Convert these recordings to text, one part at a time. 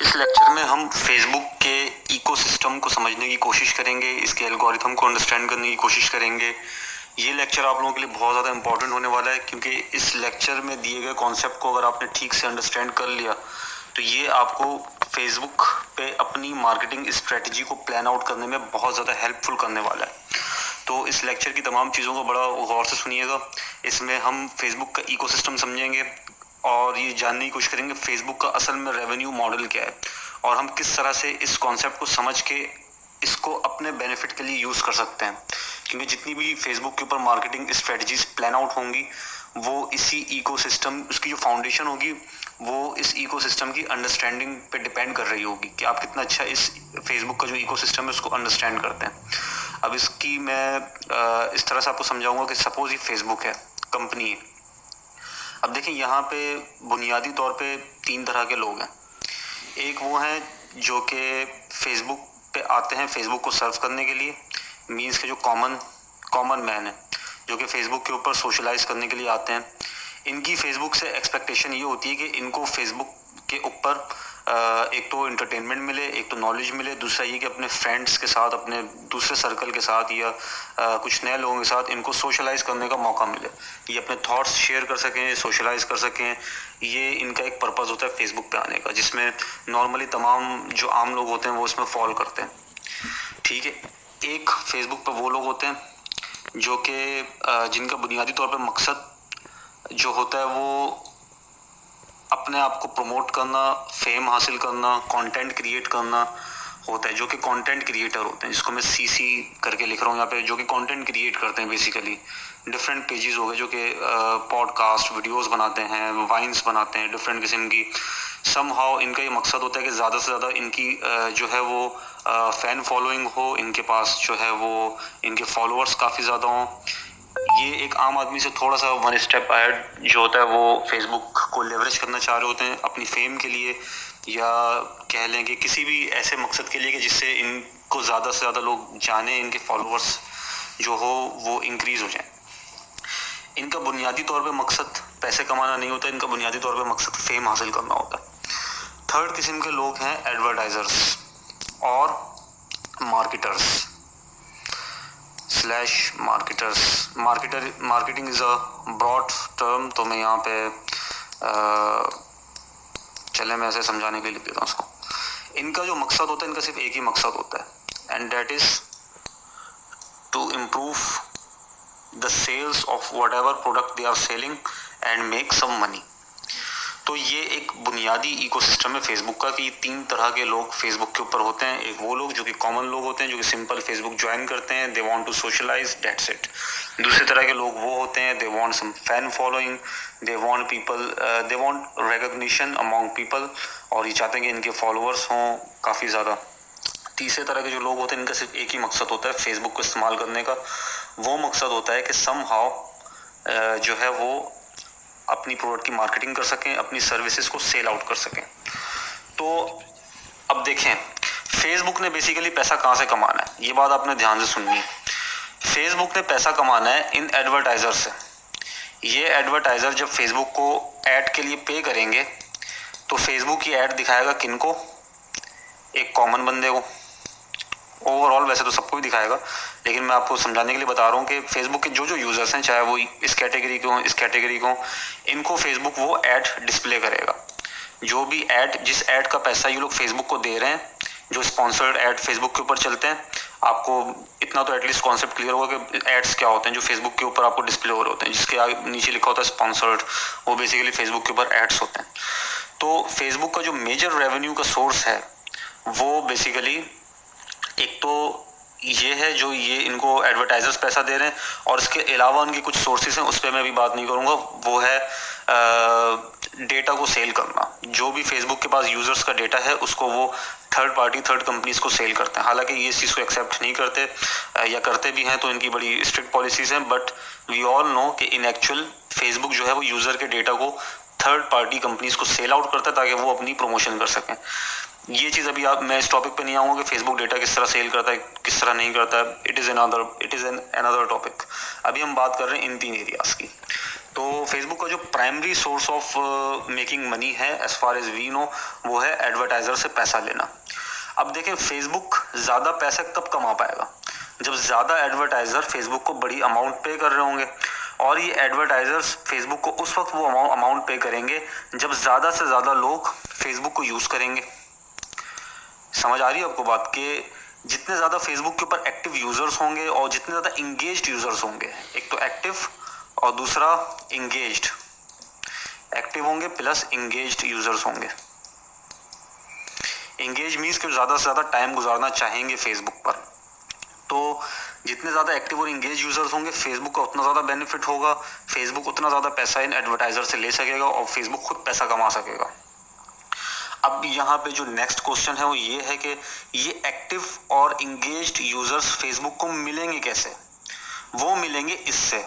इस लेक्चर में हम फेसबुक के इकोसिस्टम को समझने की कोशिश करेंगे, इसके एल्गोरिथम को अंडरस्टैंड करने की कोशिश करेंगे। ये लेक्चर आप लोगों के लिए बहुत ज़्यादा इंपॉर्टेंट होने वाला है, क्योंकि इस लेक्चर में दिए गए कॉन्सेप्ट को अगर आपने ठीक से अंडरस्टैंड कर लिया तो ये आपको फेसबुक पे अपनी मार्केटिंग स्ट्रेटजी को प्लान आउट करने में बहुत ज़्यादा हेल्पफुल करने वाला है। तो इस लेक्चर की तमाम चीज़ों को बड़ा गौर से सुनिएगा। इसमें हम फेसबुक का इकोसिस्टम समझेंगे और ये जानने की कोशिश करेंगे फेसबुक का असल में रेवेन्यू मॉडल क्या है और हम किस तरह से इस कॉन्सेप्ट को समझ के इसको अपने बेनिफिट के लिए यूज़ कर सकते हैं। क्योंकि जितनी भी फेसबुक के ऊपर मार्केटिंग स्ट्रेटजीज प्लान आउट होंगी वो इसी इकोसिस्टम, उसकी जो फाउंडेशन होगी वो इस इकोसिस्टम की अंडरस्टैंडिंग पे डिपेंड कर रही होगी कि आप कितना अच्छा इस फेसबुक का जो इकोसिस्टम है उसको अंडरस्टैंड करते हैं। अब इसकी मैं इस तरह से आपको समझाऊंगा कि सपोज ये फेसबुक है, कंपनी है। अब देखिए यहाँ पे बुनियादी तौर पे 3 तरह के लोग हैं। एक वो हैं जो कि फेसबुक पे आते हैं फेसबुक को सर्व करने के लिए, मीन्स के जो कॉमन मैन है जो कि फेसबुक के ऊपर सोशलाइज करने के लिए आते हैं। इनकी फेसबुक से एक्सपेक्टेशन ये होती है कि इनको फेसबुक के ऊपर एक तो एंटरटेनमेंट मिले, एक तो नॉलेज मिले, दूसरा ये कि अपने फ्रेंड्स के साथ, अपने दूसरे सर्कल के साथ या कुछ नए लोगों के साथ इनको सोशलाइज करने का मौका मिले, ये अपने थॉट्स शेयर कर सकें, सोशलाइज कर सकें। ये इनका एक पर्पज़ होता है फेसबुक पे आने का, जिसमें नॉर्मली तमाम जो आम लोग होते हैं वो इसमें फॉलो करते हैं। ठीक है, एक फेसबुक पर वो लोग होते हैं जो कि जिनका बुनियादी तौर पर मकसद जो होता है वो अपने आप को प्रमोट करना, फेम हासिल करना, कंटेंट क्रिएट करना होता है, जो कि कंटेंट क्रिएटर होते हैं, जिसको मैं सीसी करके लिख रहा हूँ यहाँ पे, जो कि कंटेंट क्रिएट करते हैं। बेसिकली डिफरेंट पेजेस हो गए जो कि पॉडकास्ट वीडियोस बनाते हैं, वाइन्स बनाते हैं डिफरेंट किस्म की। समहाउ इनका ये मकसद होता है कि ज़्यादा से ज़्यादा इनकी जो है वो फ़ैन फॉलोइंग हो, इनके पास जो है वो इनके फॉलोअर्स काफ़ी ज़्यादा हों। ये एक आम आदमी से थोड़ा सा 1 स्टेप अहेड जो होता है वो फेसबुक को लेवरेज करना चाह रहे होते हैं अपनी फेम के लिए, या कह लें कि किसी भी ऐसे मकसद के लिए कि जिससे इनको ज़्यादा से ज़्यादा लोग जाने, इनके फॉलोअर्स जो हो वो इंक्रीज़ हो जाए। इनका बुनियादी तौर पे मकसद पैसे कमाना नहीं होता, इनका बुनियादी तौर पे मकसद फेम हासिल करना होता है। थर्ड किस्म के लोग हैं एडवर्टाइजर्स और marketers slash marketers. Marketing is a broad term, तो मैं यहाँ पे चले मैं ऐसे समझाने के लिए लिख देता हूँ उसको। इनका जो मकसद होता है, इनका सिर्फ एक ही मकसद होता है, and that is to improve the sales of whatever product they are selling and make some money. तो ये एक बुनियादी इकोसिस्टम है फेसबुक का कि ये 3 तरह के लोग फेसबुक के ऊपर होते हैं। एक वो लोग जो कि कॉमन लोग होते हैं, जो कि सिंपल फेसबुक ज्वाइन करते हैं, they want to socialise, that's it. दूसरे तरह के लोग वो होते हैं, they want some fan following, they want people, they want recognition among people, और ये चाहते हैं कि इनके फॉलोअर्स हों काफ़ी ज़्यादा। तीसरे तरह के जो लोग होते हैं, इनका सिर्फ एक ही मकसद होता है फेसबुक को इस्तेमाल करने का। वो मकसद होता है कि समहाउ जो है वो अपनी प्रोडक्ट की मार्केटिंग कर सकें, अपनी सर्विसेज को सेल आउट कर सकें। तो अब देखें फेसबुक ने बेसिकली पैसा कहाँ से कमाना है, ये बात आपने ध्यान से सुननी है। फेसबुक ने पैसा कमाना है इन एडवर्टाइजर से। ये एडवर्टाइजर जब फेसबुक को ऐड के लिए पे करेंगे तो फेसबुक की ऐड दिखाएगा किनको, एक कॉमन बंदे को। ओवरऑल वैसे तो सबको ही दिखाएगा, लेकिन मैं आपको समझाने के लिए बता रहा हूँ कि फेसबुक के जो यूज़र्स हैं, चाहे वो इस कैटेगरी के हों, इस कैटेगरी को, इनको फेसबुक वो ऐड डिस्प्ले करेगा। जो भी ऐड, जिस ऐड का पैसा ये लोग फेसबुक को दे रहे हैं, जो स्पॉन्सर्ड ऐड फेसबुक के ऊपर चलते हैं, आपको इतना तो एटलीस्ट कॉन्सेप्ट क्लियर होगा कि एड्स क्या होते हैं जो फेसबुक के ऊपर आपको डिस्प्ले हो रहे होते हैं, जिसके आगे नीचे लिखा होता है स्पॉन्सर्ड, वो बेसिकली फेसबुक के ऊपर एड्स होते हैं। तो फेसबुक का जो मेजर रेवेन्यू का सोर्स है वो बेसिकली एक तो ये है जो ये इनको एडवर्टाइजर्स पैसा दे रहे हैं, और इसके अलावा उनके कुछ सोर्सेज हैं, उस पर मैं भी बात नहीं करूँगा। वो है डेटा को सेल करना। जो भी फेसबुक के पास यूज़र्स का डेटा है उसको वो थर्ड कंपनीज को सेल करते हैं। हालांकि ये इस चीज़ को एक्सेप्ट नहीं करते, या करते भी हैं तो इनकी बड़ी स्ट्रिक्ट पॉलिसीज़ हैं, बट वी ऑल नो कि इन एक्चुअल फेसबुक जो है वो यूज़र के डेटा को थर्ड पार्टी कंपनीज को सेल आउट करता है ताकि वो अपनी प्रमोशन कर सकें। ये चीज़ अभी मैं इस टॉपिक पे नहीं आऊँगा कि फेसबुक डेटा किस तरह सेल करता है, किस तरह नहीं करता है। It is an another topic. अभी हम बात कर रहे हैं इन 3 एरियाज़ की। तो फेसबुक का जो primary source of making money है as far as we know, वो है एडवर्टाइजर से पैसा लेना। अब देखें, फेसबुक ज़्यादा पैसे कब कमा पाएगा? जब ज़्यादा एडवर्टाइज़र फेसबुक को बड़ी अमाउंट पे कर रहे होंगे, और ये एडवर्टाइजर्स फेसबुक को उस वक्त वो अमाउंट पे करेंगे जब ज़्यादा से ज़्यादा लोग फेसबुक को यूज़ करेंगे। समझ आ रही है आपको बात? कि जितने ज़्यादा फेसबुक के ऊपर एक्टिव यूज़र्स होंगे और जितने ज़्यादा इंगेज्ड यूज़र्स होंगे, एक तो एक्टिव और दूसरा इंगेज्ड, एक्टिव होंगे प्लस इंगेज्ड यूज़र्स होंगे। इंगेज मीन्स कि ज़्यादा से ज़्यादा टाइम गुजारना चाहेंगे फेसबुक पर। तो जितने ज़्यादा एक्टिव और इंगेज यूज़र्स होंगे, फेसबुक का उतना ज़्यादा बेनिफिट होगा, फेसबुक उतना ज़्यादा पैसा इन एडवर्टाइज़र से ले सकेगा और फेसबुक खुद पैसा कमा सकेगा। अब यहाँ पे जो नेक्स्ट क्वेश्चन है वो ये है कि ये एक्टिव और इंगेज्ड यूज़र्स फेसबुक को मिलेंगे कैसे? वो मिलेंगे इससे,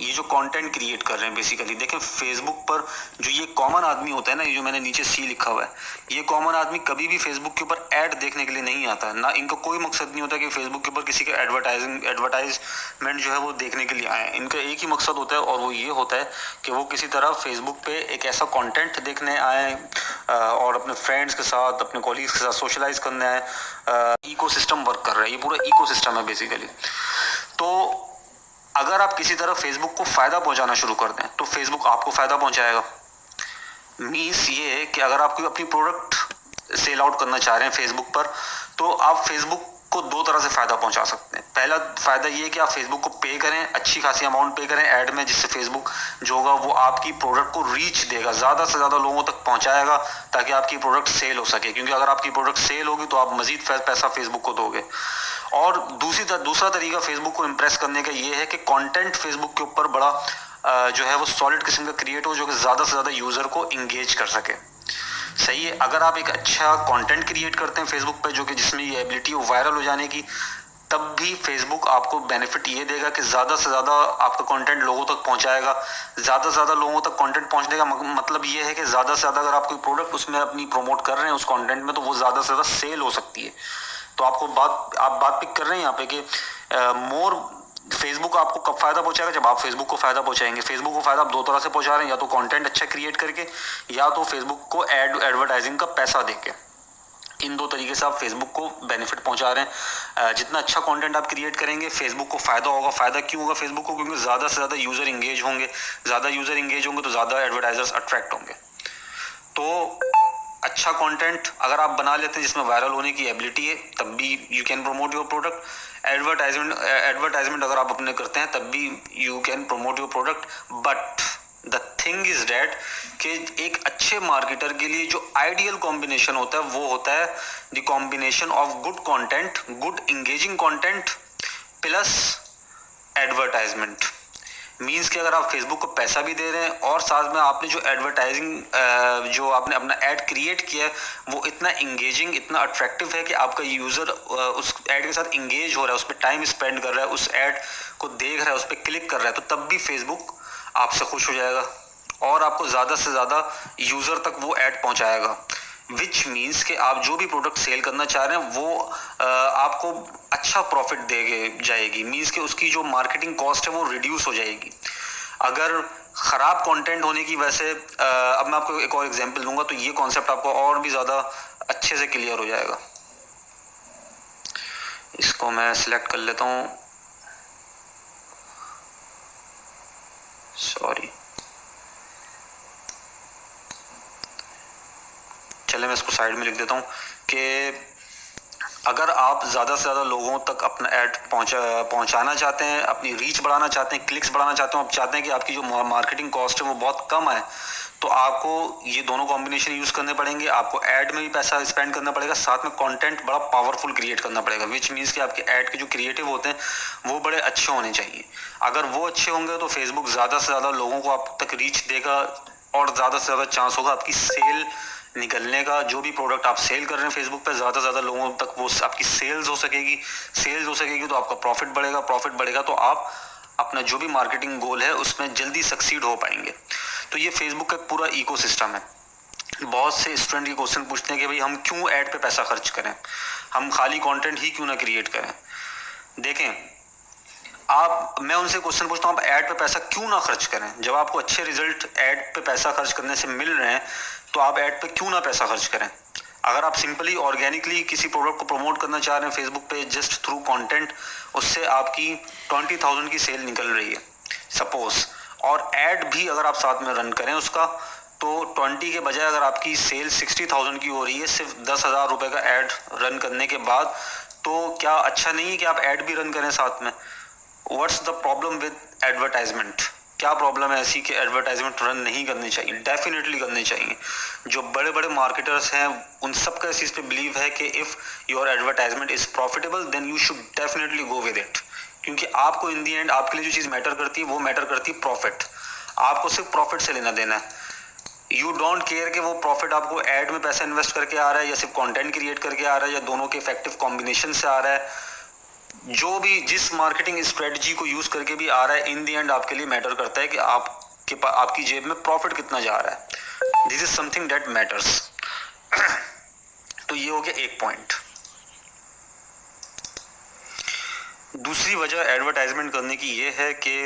ये जो कंटेंट क्रिएट कर रहे हैं बेसिकली। देखें, फेसबुक पर जो ये कॉमन आदमी होता है ना, ये जो मैंने नीचे सी लिखा हुआ है, ये कॉमन आदमी कभी भी फेसबुक के ऊपर ऐड देखने के लिए नहीं आता है ना। इनका कोई मकसद नहीं होता कि फेसबुक के ऊपर किसी का एडवर्टाइजमेंट जो है वो देखने के लिए आए। इनका एक ही मकसद होता है और वो ये होता है कि वो किसी तरह फेसबुक पे एक ऐसा कंटेंट देखने आए और अपने फ्रेंड्स के साथ, अपने कॉलीग्स के साथ सोशलाइज करने आए। इकोसिस्टम वर्क कर रहा है, ये पूरा इकोसिस्टम है बेसिकली। तो अगर आप किसी तरह फेसबुक को फ़ायदा पहुंचाना शुरू कर दें तो फेसबुक आपको फ़ायदा पहुंचाएगा। मीन्स ये है कि अगर आप कोई अपनी प्रोडक्ट सेल आउट करना चाह रहे हैं फेसबुक पर, तो आप फेसबुक को दो तरह से फ़ायदा पहुंचा सकते हैं। पहला फ़ायदा ये कि आप फेसबुक को पे करें, अच्छी खासी अमाउंट पे करें ऐड में, जिससे फेसबुक जो होगा वो आपकी प्रोडक्ट को रीच देगा, ज़्यादा से ज़्यादा लोगों तक पहुंचाएगा ताकि आपकी प्रोडक्ट सेल हो सके। क्योंकि अगर आपकी प्रोडक्ट सेल होगी तो आप मज़ीद पैसा फेसबुक को दोगे। और दूसरा तरीका फेसबुक को इम्प्रेस करने का ये है कि कंटेंट फेसबुक के ऊपर बड़ा जो है वो सॉलिड किस्म का क्रिएट हो, जो कि ज़्यादा से ज़्यादा यूज़र को इंगेज कर सके। सही है, अगर आप एक अच्छा कंटेंट क्रिएट करते हैं फेसबुक पे जो कि जिसमें ये एबिलिटी हो वायरल हो जाने की, तब भी फेसबुक आपको बेनिफिट ये देगा कि ज़्यादा से ज़्यादा आपका कंटेंट लोगों तक पहुंचाएगा। ज़्यादा से ज़्यादा लोगों तक कंटेंट पहुंचने का मतलब ये है कि ज़्यादा से ज़्यादा अगर आप कोई प्रोडक्ट उसमें अपनी प्रमोट कर रहे हैं उस कंटेंट में, तो वो ज़्यादा से ज़्यादा सेल हो सकती है। तो आप बात पिक कर रहे हैं यहाँ पे कि मोर फेसबुक आपको कब फायदा पहुंचाएगा? जब आप फेसबुक को फायदा पहुंचाएंगे। फेसबुक को फायदा आप दो तरह से पहुंचा रहे हैं, या तो कंटेंट अच्छा क्रिएट करके, या तो फेसबुक को एडवर्टाइजिंग का पैसा देके। इन दो तरीके से आप फेसबुक को बेनिफिट पहुंचा रहे हैं। जितना अच्छा कंटेंट आप क्रिएट करेंगे फेसबुक को फायदा होगा। फायदा क्यों होगा फेसबुक को? क्योंकि ज़्यादा से ज़्यादा यूज़र इंगेज होंगे, ज़्यादा यूज़र इंगेज होंगे तो ज़्यादा एडवर्टाइजर्स अट्रैक्ट होंगे। तो अच्छा कंटेंट अगर आप बना लेते हैं जिसमें वायरल होने की एबिलिटी है, तब भी you can promote your product. Advertisement अगर आप अपने करते हैं तब भी you can promote your product. But the thing is that कि एक अच्छे मार्केटर के लिए जो आइडियल कॉम्बिनेशन होता है वो होता है the combination of good content, good engaging content plus advertisement. Means कि अगर आप फेसबुक को पैसा भी दे रहे हैं और साथ में आपने जो एडवर्टाइजिंग जो आपने अपना ऐड क्रिएट किया है वो इतना इंगेजिंग, इतना अट्रैक्टिव है कि आपका यूज़र उस ऐड के साथ इंगेज हो रहा है, उस पर टाइम स्पेंड कर रहा है, उस ऐड को देख रहा है, उस पर क्लिक कर रहा है, तो तब भी फेसबुक आपसे खुश हो जाएगा और आपको ज़्यादा से ज़्यादा यूज़र तक वो ऐड पहुँचाएगा। विच मीन्स कि आप जो भी प्रोडक्ट सेल करना चाह रहे हैं वो आपको अच्छा प्रॉफिट देगे जाएगी। मीन्स कि उसकी जो मार्केटिंग कॉस्ट है वो रिड्यूस हो जाएगी। अगर ख़राब कंटेंट होने की वजह से अब मैं आपको एक और एग्जांपल दूंगा तो ये कॉन्सेप्ट आपको और भी ज़्यादा अच्छे से क्लियर हो जाएगा। इसको मैं सिलेक्ट कर लेता हूँ, सॉरी, चले मैं इसको साइड में लिख देता हूँ कि अगर आप ज़्यादा से ज़्यादा लोगों तक अपना ऐड पहुँचाना चाहते हैं, अपनी रीच बढ़ाना चाहते हैं, क्लिक्स बढ़ाना चाहते हैं, आप चाहते हैं कि आपकी जो मार्केटिंग कॉस्ट है वो बहुत कम है, तो आपको ये दोनों कॉम्बिनेशन यूज़ करने पड़ेंगे। आपको ऐड में भी पैसा स्पेंड करना पड़ेगा, साथ में कंटेंट बड़ा पावरफुल क्रिएट करना पड़ेगा। विच मीन्स कि आपके ऐड के जो क्रिएटिव होते हैं वो बड़े अच्छे होने चाहिए। अगर वो अच्छे होंगे तो फेसबुक ज़्यादा से ज़्यादा लोगों को आप तक रीच देगा और ज़्यादा से ज़्यादा चांस होगा आपकी सेल निकलने का। जो भी प्रोडक्ट आप सेल कर रहे हैं फेसबुक पे, ज़्यादा से ज़्यादा लोगों तक वो आपकी सेल्स हो सकेगी तो आपका प्रॉफिट बढ़ेगा तो आप अपना जो भी मार्केटिंग गोल है उसमें जल्दी सक्सीड हो पाएंगे। तो ये फेसबुक का पूरा इकोसिस्टम है। बहुत से स्टूडेंट ये क्वेश्चन पूछते हैं कि भाई हम क्यों ऐड पे पैसा खर्च करें, हम खाली कंटेंट ही क्यों ना क्रिएट करें। देखें, मैं उनसे क्वेश्चन पूछता हूँ, आप ऐड पे पैसा क्यों ना खर्च करें? जब आपको अच्छे रिजल्ट ऐड पे पैसा खर्च करने से मिल रहे हैं तो आप ऐड पे क्यों ना पैसा खर्च करें? अगर आप सिंपली ऑर्गेनिकली किसी प्रोडक्ट को प्रमोट करना चाह रहे हैं फेसबुक पे जस्ट थ्रू कंटेंट, उससे आपकी 20,000 की सेल निकल रही है सपोज, और ऐड भी अगर आप साथ में रन करें उसका, तो 20 के बजाय अगर आपकी सेल 60,000 की हो रही है सिर्फ 10,000 रुपए का ऐड रन करने के बाद, तो क्या अच्छा नहीं है कि आप ऐड भी रन करें साथ में? What's the problem with advertisement? क्या प्रॉब्लम है ऐसी कि एडवर्टाइजमेंट रन नहीं करनी चाहिए? डेफिनेटली करनी चाहिए। जो बड़े बड़े मार्केटर्स हैं उन सब का इस चीज़ पे बिलीव है कि if your advertisement is profitable then you should definitely go with it, क्योंकि आपको इन दी एंड आपके लिए जो चीज़ मैटर करती है वो मैटर करती है प्रॉफिट। आपको सिर्फ प्रॉफिट से लेना देना है। यू डोंट केयर कि वो प्रॉफिट आपको ऐड में पैसा इन्वेस्ट करके आ रहा है या सिर्फ कंटेंट क्रिएट करके आ रहा है या दोनों के इफेक्टिव कॉम्बिनेशन से आ रहा है। जो भी जिस मार्केटिंग स्ट्रेटजी को यूज करके भी आ रहा है, इन दी एंड आपके लिए मैटर करता है कि आपकी जेब में प्रॉफिट कितना जा रहा है। This is something that matters. तो ये हो गया एक पॉइंट। दूसरी वजह एडवर्टाइजमेंट करने की ये है कि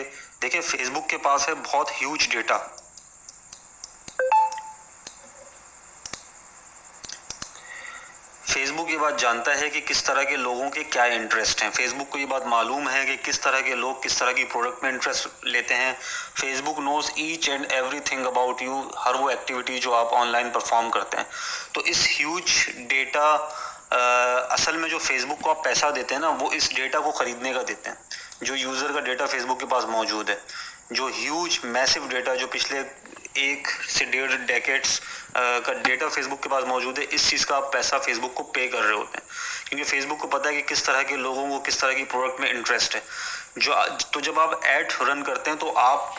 देखिए फेसबुक के पास है बहुत ह्यूज डेटा। फेसबुक ये बात जानता है कि किस तरह के लोगों के क्या इंटरेस्ट हैं। फेसबुक को ये बात मालूम है कि किस तरह के लोग किस तरह की प्रोडक्ट में इंटरेस्ट लेते हैं। Facebook knows each and everything about you, हर वो एक्टिविटी जो आप ऑनलाइन परफॉर्म करते हैं। तो इस ह्यूज डेटा असल में जो फेसबुक को आप पैसा देते हैं ना, वो इस डेटा को खरीदने का देते हैं। जो यूज़र का डेटा फेसबुक के पास मौजूद है, जो ह्यूज मैसिव डेटा जो पिछले 1 से 1.5 डेकेड्स का डेटा फेसबुक के पास मौजूद है, इस चीज़ का आप पैसा फेसबुक को पे कर रहे होते हैं, क्योंकि फेसबुक को पता है कि किस तरह के लोगों को किस तरह की प्रोडक्ट में इंटरेस्ट है। तो जब आप ऐड रन करते हैं तो आप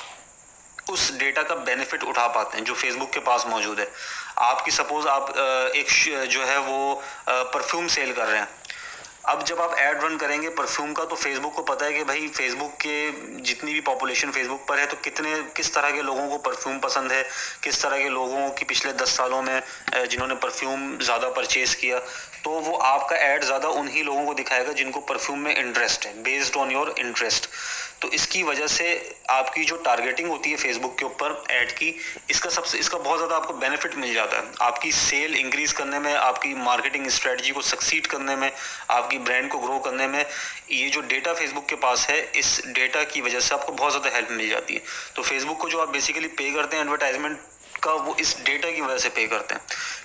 उस डेटा का बेनिफिट उठा पाते हैं जो फेसबुक के पास मौजूद है। आपकी सपोज आप एक जो है वो परफ्यूम सेल कर रहे हैं। अब जब आप ऐड रन करेंगे परफ्यूम का, तो फेसबुक को पता है कि भाई फेसबुक के जितनी भी पॉपुलेशन फेसबुक पर है, तो किस तरह के लोगों को परफ्यूम पसंद है, किस तरह के लोगों की पिछले 10 सालों में जिन्होंने परफ्यूम ज़्यादा परचेज किया, तो वो आपका ऐड ज़्यादा उन्हीं लोगों को दिखाएगा जिनको परफ्यूम में इंटरेस्ट है, बेस्ड ऑन योर इंटरेस्ट। तो इसकी वजह से आपकी जो टारगेटिंग होती है फेसबुक के ऊपर ऐड की, इसका बहुत ज़्यादा आपको बेनिफिट मिल जाता है। आपकी सेल इंक्रीज करने में, आपकी मार्केटिंग स्ट्रेटजी को सक्सीड करने में, आपकी ब्रांड को ग्रो करने में, ये जो डेटा फेसबुक के पास है, इस डेटा की वजह से आपको बहुत ज़्यादा हेल्प मिल जाती है। तो फेसबुक को जो आप बेसिकली पे करते हैं एडवर्टाइजमेंट का, वो इस डेटा की वजह से पे करते हैं,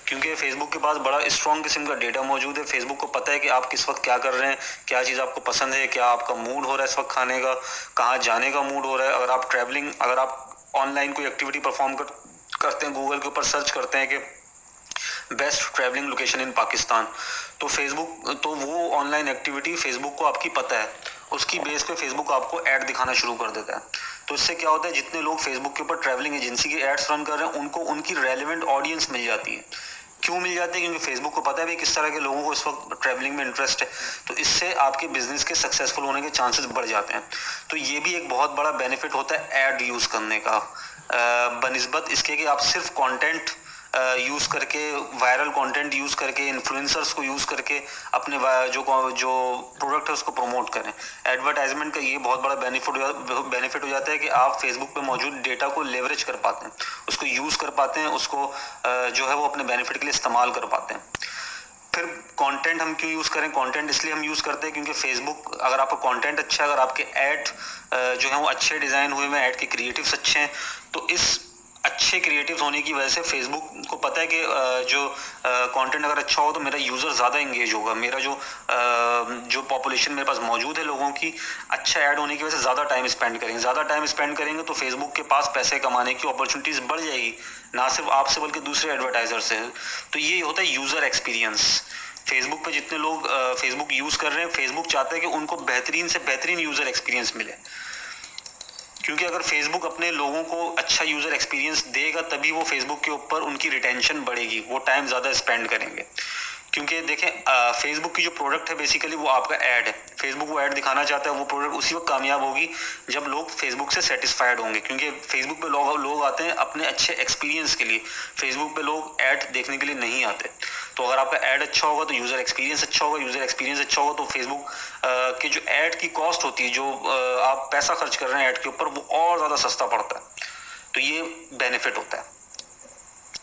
क्योंकि फेसबुक के पास बड़ा स्ट्रॉन्ग किस्म का डेटा मौजूद है। फेसबुक को पता है कि आप किस वक्त क्या कर रहे हैं, क्या चीज़ आपको पसंद है, क्या आपका मूड हो रहा है इस वक्त खाने का, कहाँ जाने का मूड हो रहा है। अगर आप ऑनलाइन कोई एक्टिविटी परफॉर्म करते हैं, गूगल के ऊपर सर्च करते हैं कि best travelling location in Pakistan, तो वो ऑनलाइन एक्टिविटी फेसबुक को आपकी पता है, उसकी बेस पे फेसबुक आपको ऐड दिखाना शुरू कर देता है। तो इससे क्या होता है, जितने लोग फेसबुक के ऊपर ट्रैवलिंग एजेंसी के एड्स रन कर रहे हैं, उनको उनकी रेलेवेंट ऑडियंस मिल जाती है। क्यों मिल जाती है? क्योंकि फेसबुक को पता है भी किस तरह के लोगों को इस वक्त ट्रैवलिंग में इंटरेस्ट है। तो इससे आपके बिजनेस के सक्सेसफुल होने के चांसेस बढ़ जाते हैं। तो ये भी एक बहुत बड़ा बेनिफिट होता है ऐड यूज़ करने का, बनिस्बत इसके कि आप सिर्फ कंटेंट यूज़ करके, वायरल कंटेंट यूज़ करके, इन्फ्लुएंसर्स को यूज़ करके अपने जो प्रोडक्ट है उसको प्रमोट करें। एडवर्टाइजमेंट का ये बहुत बड़ा बेनिफिट हो जाता है कि आप फेसबुक पे मौजूद डेटा को लेवरेज कर पाते हैं, उसको यूज़ कर पाते हैं, उसको जो है वो अपने बेनिफिट के लिए इस्तेमाल कर पाते हैं। फिर कंटेंट हम क्यों यूज़ करें? कंटेंट इसलिए हम यूज़ करते हैं क्योंकि फेसबुक, अगर आपका कंटेंट अच्छा है, अगर आपके ऐड जो है वो अच्छे डिज़ाइन हुए हैं, ऐड के क्रिएटिव्स अच्छे हैं, तो इस अच्छे क्रिएटिव्स होने की वजह से फेसबुक को पता है कि जो कंटेंट अगर अच्छा हो तो मेरा यूज़र ज़्यादा इंगेज होगा, मेरा जो पॉपुलेशन मेरे पास मौजूद है लोगों की, अच्छा ऐड होने की वजह से ज़्यादा टाइम स्पेंड करेंगे तो फेसबुक के पास पैसे कमाने की अपॉर्चुनिटीज़ बढ़ जाएगी, ना सिर्फ आपसे बल्कि दूसरे एडवर्टाइजर से। तो ये होता है यूज़र एक्सपीरियंस। फेसबुक पे जितने लोग फेसबुक यूज़ कर रहे हैं, फेसबुक चाहता है कि उनको बेहतरीन से बेहतरीन यूज़र एक्सपीरियंस मिले, क्योंकि अगर फेसबुक अपने लोगों को अच्छा यूज़र एक्सपीरियंस देगा तभी वो फेसबुक के ऊपर उनकी रिटेंशन बढ़ेगी, वो टाइम ज़्यादा स्पेंड करेंगे। क्योंकि देखें फेसबुक की जो प्रोडक्ट है बेसिकली वो आपका ऐड है। फेसबुक वो ऐड दिखाना चाहता है, वो प्रोडक्ट उसी वक्त कामयाब होगी जब लोग फेसबुक से सेटिस्फाइड होंगे, क्योंकि फेसबुक पे लोग आते हैं अपने अच्छे एक्सपीरियंस के लिए। फेसबुक पे लोग ऐड देखने के लिए नहीं आते। तो अगर आपका ऐड अच्छा होगा तो यूज़र एक्सपीरियंस अच्छा होगा, यूज़र एक्सपीरियंस अच्छा होगा तो फेसबुक के जो ऐड की कॉस्ट होती है, जो आप पैसा खर्च कर रहे हैं ऐड के ऊपर, वो और ज़्यादा सस्ता पड़ता है। तो ये बेनिफिट होता है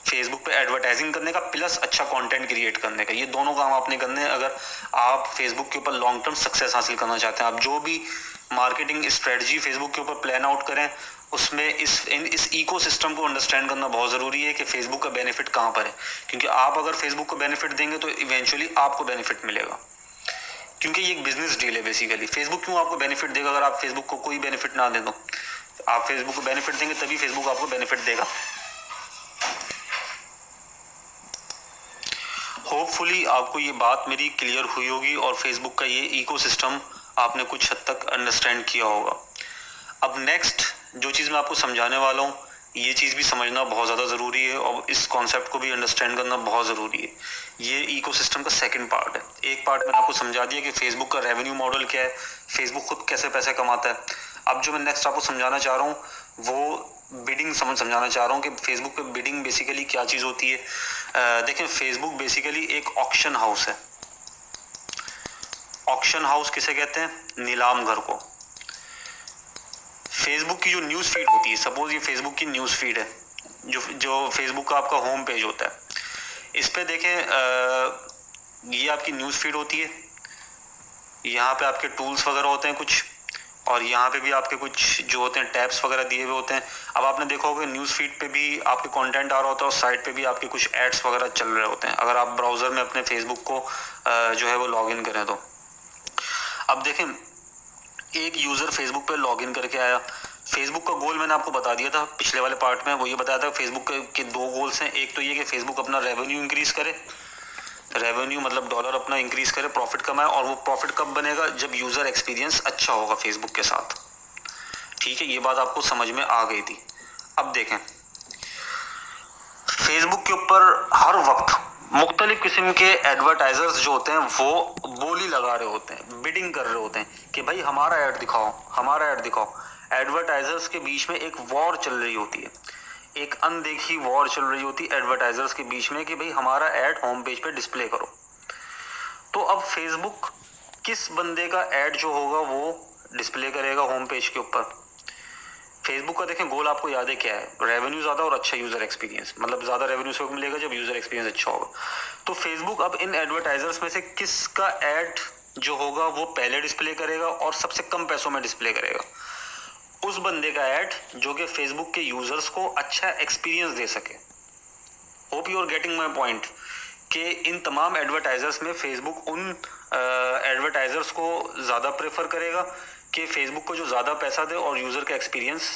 फेसबुक पे एडवर्टाइजिंग करने का प्लस अच्छा कंटेंट क्रिएट करने का। ये दोनों काम आपने करने हैं अगर आप फेसबुक के ऊपर लॉन्ग टर्म सक्सेस हासिल करना चाहते हैं। आप जो भी मार्केटिंग स्ट्रेटजी फेसबुक के ऊपर प्लान आउट करें, उसमें इस इकोसिस्टम को अंडरस्टैंड करना बहुत ज़रूरी है कि फेसबुक का बेनिफिट कहाँ पर है। क्योंकि आप अगर फेसबुक को बेनिफिट देंगे तो इवेंचुअली आपको बेनिफिट मिलेगा, क्योंकि ये एक बिजनेस डील है बेसिकली। फेसबुक क्यों आपको बेनिफिट देगा अगर आप फेसबुक को कोई बेनिफिट ना दे दो? आप फेसबुक को बेनिफिट देंगे तभी फेसबुक आपको बेनिफिट देगा। होपफुली आपको ये बात मेरी क्लियर हुई होगी और फेसबुक का ये इकोसिस्टम आपने कुछ हद तक अंडरस्टैंड किया होगा। अब नेक्स्ट जो चीज़ मैं आपको समझाने वाला हूँ, ये चीज़ भी समझना बहुत ज़्यादा ज़रूरी है और इस कॉन्सेप्ट को भी अंडरस्टैंड करना बहुत ज़रूरी है। ये इकोसिस्टम का सेकंड पार्ट है। एक पार्ट मैंने आपको समझा दिया कि फेसबुक का रेवेन्यू मॉडल क्या है, फेसबुक खुद कैसे पैसे कमाता है। अब जो मैं नेक्स्ट आपको समझाना चाह रहा हूँ वो बिडिंग समझाना चाह रहा हूँ कि फेसबुक पे बिडिंग बेसिकली क्या चीज़ होती है। देखें, फेसबुक बेसिकली एक ऑक्शन हाउस है। ऑक्शन हाउस किसे कहते हैं? नीलाम घर को। फेसबुक की जो न्यूज़ फीड होती है, सपोज ये फेसबुक की न्यूज़ फीड है, जो फेसबुक का आपका होम पेज होता है। इस पे देखें ये आपकी न्यूज़ फीड होती है, यहाँ पे आपके टूल्स वगैरह होते हैं कुछ, और यहाँ पे भी आपके कुछ जो होते हैं टैब्स वगैरह दिए हुए होते हैं। अब आपने देखा होगा न्यूज़ फीड पे भी आपके कंटेंट आ रहा होता है और साइड पे भी आपके कुछ एड्स वगैरह चल रहे होते हैं, अगर आप ब्राउज़र में अपने फेसबुक को जो है वो लॉगिन करें तो। अब देखें, एक यूज़र फेसबुक पे लॉगिन करके आया। फेसबुक का गोल मैंने आपको बता दिया था पिछले वाले पार्ट में, वो ये बताया था फेसबुक के दो गोल्स हैं। एक तो ये कि फेसबुक अपना रेवेन्यू इंक्रीज़ करे, रेवेन्यू मतलब डॉलर अपना इंक्रीज़ करे, प्रॉफिट कमाए, और वो प्रॉफिट कब बनेगा? जब यूज़र एक्सपीरियंस अच्छा होगा फेसबुक के साथ। ठीक है, ये बात आपको समझ में आ गई थी। अब देखें, फेसबुक के ऊपर हर वक्त मुख्तलिफ किस्म के एडवर्टाइजर्स जो होते हैं वो बोली लगा रहे होते हैं, बिडिंग कर रहे होते हैं कि भाई हमारा ऐड दिखाओ, हमारा ऐड दिखाओ। एडवर्टाइजर्स के बीच में एक वॉर चल रही होती है, एक अनदेखी वॉर चल रही होती है एडवर्टाइजर्स के बीच में कि भाई हमारा ऐड होम पेज पे डिस्प्ले करो। तो अब फेसबुक किस बंदे का ऐड जो होगा वो डिस्प्ले करेगा होम पेज के ऊपर? फेसबुक का देखें गोल आपको याद है क्या है? रेवेन्यू ज़्यादा और अच्छा यूज़र एक्सपीरियंस, मतलब ज़्यादा रेवेन्यू से मिलेगा जब यूज़र एक्सपीरियंस अच्छा होगा। तो फेसबुक अब इन एडवर्टाइजर्स में से किसका ऐड जो होगा वो पहले डिस्प्ले करेगा और सबसे कम पैसों में डिस्प्ले करेगा? उस बंदे का ऐड जो कि फेसबुक के यूज़र्स को अच्छा एक्सपीरियंस दे सके। Hope you are getting my point कि इन तमाम एडवर्टाइजर्स में फेसबुक उन एडवर्टाइजर्स को ज़्यादा प्रेफर करेगा कि फेसबुक को जो ज़्यादा पैसा दे और यूज़र का एक्सपीरियंस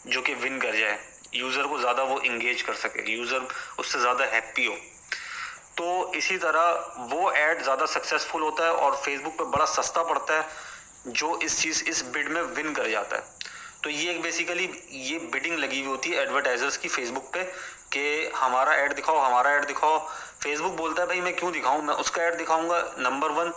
जो कि विन कर जाए, यूज़र को ज़्यादा वो इंगेज कर सके, यूज़र उससे ज़्यादा हैप्पी हो। तो इसी तरह वो ऐड ज़्यादा सक्सेसफुल होता है और फेसबुक पे बड़ा सस्ता पड़ता है जो इस बिड में विन कर जाता है। तो ये एक बेसिकली ये बिडिंग लगी हुई होती है एडवर्टाइजर्स की फेसबुक पे कि हमारा ऐड दिखाओ, हमारा ऐड दिखाओ। फेसबुक बोलता है भाई मैं क्यों दिखाऊं, मैं उसका ऐड दिखाऊंगा नंबर 1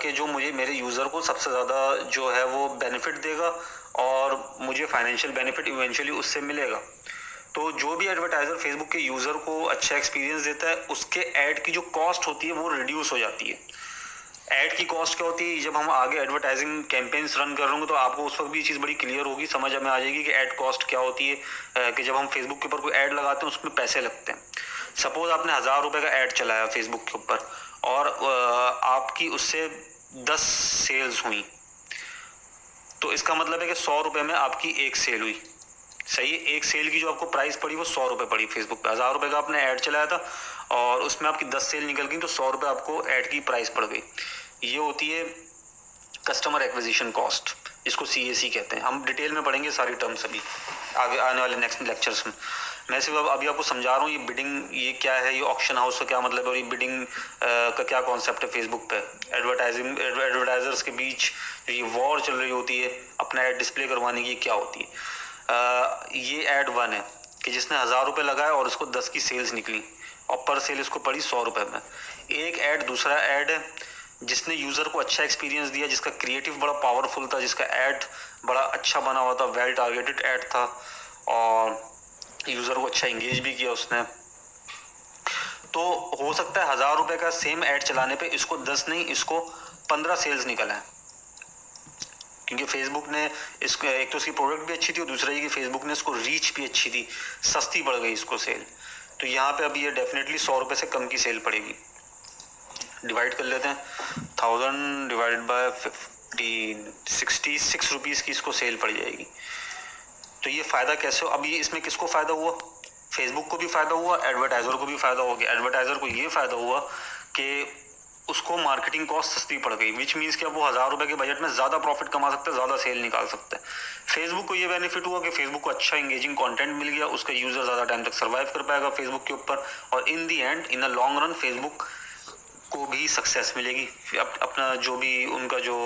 कि जो मुझे मेरे यूज़र को सबसे ज़्यादा जो है वो बेनिफिट देगा और मुझे फाइनेंशियल बेनिफिट इवेंचुअली उससे मिलेगा। तो जो भी एडवर्टाइज़र फेसबुक के यूज़र को अच्छा एक्सपीरियंस देता है उसके ऐड की जो कॉस्ट होती है वो रिड्यूस हो जाती है। ऐड की कॉस्ट क्या होती है? जब हम आगे एडवर्टाइजिंग कैंपेन्स रन कर होंगे तो आपको उस वक्त भी ये चीज़ बड़ी क्लियर होगी, समझ में आ जाएगी कि ऐड कॉस्ट क्या होती है। कि जब हम फेसबुक के ऊपर कोई ऐड लगाते हैं उसमें पैसे लगते हैं। सपोज आपने 1000 रुपये का ऐड चलाया फेसबुक के ऊपर और आपकी उससे 10 सेल्स हुई, तो इसका मतलब है कि 100 रुपये में आपकी एक सेल हुई। सही है, एक सेल की जो आपको प्राइस पड़ी वो 100 रुपये पड़ी फेसबुक पे। 1000 रुपये का आपने ऐड चलाया था और उसमें आपकी 10 सेल निकल गई तो 100 रुपये आपको ऐड की प्राइस पड़ गई। ये होती है कस्टमर एक्विजिशन कॉस्ट, इसको CAC कहते हैं। हम डिटेल में पढ़ेंगे सारी टर्म्स अभी आगे आने वाले नेक्स्ट लेक्चर्स में। मैं सिर्फ अभी आपको समझा रहा हूँ ये बिडिंग ये क्या है, ये ऑक्शन हाउस का क्या मतलब है और ये बिडिंग का क्या कॉन्सेप्ट है फेसबुक पे। एडवर्टाइजर्स के बीच ये वॉर चल रही होती है अपना ऐड डिस्प्ले करवाने की, क्या होती है। ये ऐड 1 है कि जिसने 1000 रुपये लगाए और उसको 10 की सेल्स निकली। और पर सेल इसको पड़ी 100 रुपये में। एक ऐड, दूसरा ऐड जिसने यूज़र को अच्छा एक्सपीरियंस दिया, जिसका क्रिएटिव बड़ा पावरफुल था, जिसका ऐड बड़ा अच्छा बना हुआ था, वेल टारगेटेड ऐड था और यूज़र को अच्छा इंगेज भी किया उसने, तो हो सकता है 1000 रुपये का सेम ऐड चलाने पे इसको 10 नहीं, इसको 15 सेल्स निकल आए, क्योंकि फेसबुक ने इसको, एक तो इसकी प्रोडक्ट भी अच्छी थी और दूसरा ये कि फेसबुक ने इसको रीच भी अच्छी थी, सस्ती पड़ गई इसको सेल। तो यहाँ पे अभी ये डेफिनेटली 100 रुपये से कम की सेल पड़ेगी। डिवाइड कर लेते हैं, 1000 डिवाइडेड बाय 15, 66 रुपीज़ की इसको सेल पड़ जाएगी। तो ये फ़ायदा कैसे हो, अब ये इसमें किसको फ़ायदा हुआ? फेसबुक को भी फ़ायदा हुआ, एडवर्टाइज़र को भी फ़ायदा हो गया। एडवर्टाइज़र को ये फ़ायदा हुआ कि उसको मार्केटिंग कॉस्ट सस्ती पड़ गई, विच मीन्स कि अब वो 1000 रुपये के बजट में ज़्यादा प्रॉफिट कमा सकते हैं, ज़्यादा सेल निकाल सकते हैं। फेसबुक को ये बेनिफिट हुआ कि फेसबुक को अच्छा इंगेजिंग कंटेंट मिल गया, उसका यूज़र ज़्यादा टाइम तक सर्वाइव कर पाएगा फेसबुक के ऊपर, और in the end, in the long run, Facebook को भी सक्सेस मिलेगी अपना जो भी उनका जो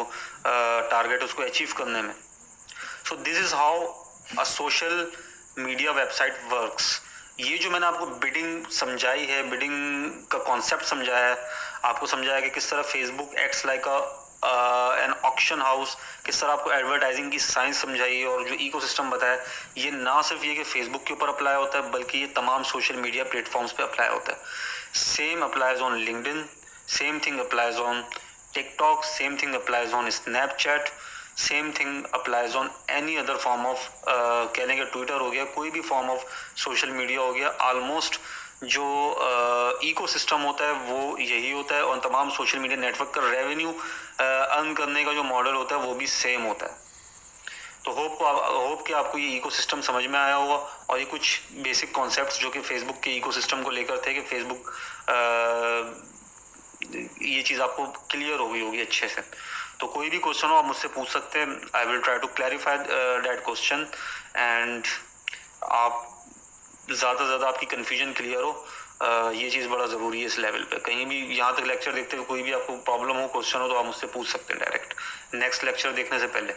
टारगेट उसको अचीव करने में। So this is how a social media website works. ये जो मैंने आपको बिडिंग समझाई है, बिडिंग का कॉन्सेप्ट समझाया है, आपको समझाया कि किस तरह Facebook acts like an auction house, किस तरह आपको एडवर्टाइजिंग की साइंस समझाई है, और जो इकोसिस्टम बताया, ये ना सिर्फ ये कि फेसबुक के ऊपर अप्लाई होता है, बल्कि ये तमाम सोशल मीडिया प्लेटफॉर्म्स पे अप्लाई होता है। Same applies on LinkedIn, same thing applies on TikTok, same thing applies on Snapchat, same thing applies on any other form of, कह लेंगे ट्विटर हो गया, कोई भी फॉर्म ऑफ सोशल मीडिया हो गया। ऑलमोस्ट जो इकोसिस्टम होता है वो यही होता है, और तमाम सोशल मीडिया नेटवर्क का रेवेन्यू अर्न करने का जो मॉडल होता है वो भी सेम होता है। तो होप कि आपको ये इकोसिस्टम समझ में आया होगा, और ये कुछ बेसिक कॉन्सेप्ट्स जो कि फेसबुक के इकोसिस्टम को लेकर थे, कि फेसबुक ये चीज़ आपको क्लियर हो गई होगी अच्छे से। तो कोई भी क्वेश्चन हो आप मुझसे पूछ सकते हैं, I will try to clarify that question, and आप ज़्यादा से ज़्यादा आपकी कन्फ्यूजन क्लियर हो। ये चीज़ बड़ा ज़रूरी है इस लेवल पे। कहीं भी यहाँ तक लेक्चर देखते हुए कोई भी आपको प्रॉब्लम हो, क्वेश्चन हो, तो आप मुझसे पूछ सकते हैं डायरेक्ट नेक्स्ट लेक्चर देखने से पहले।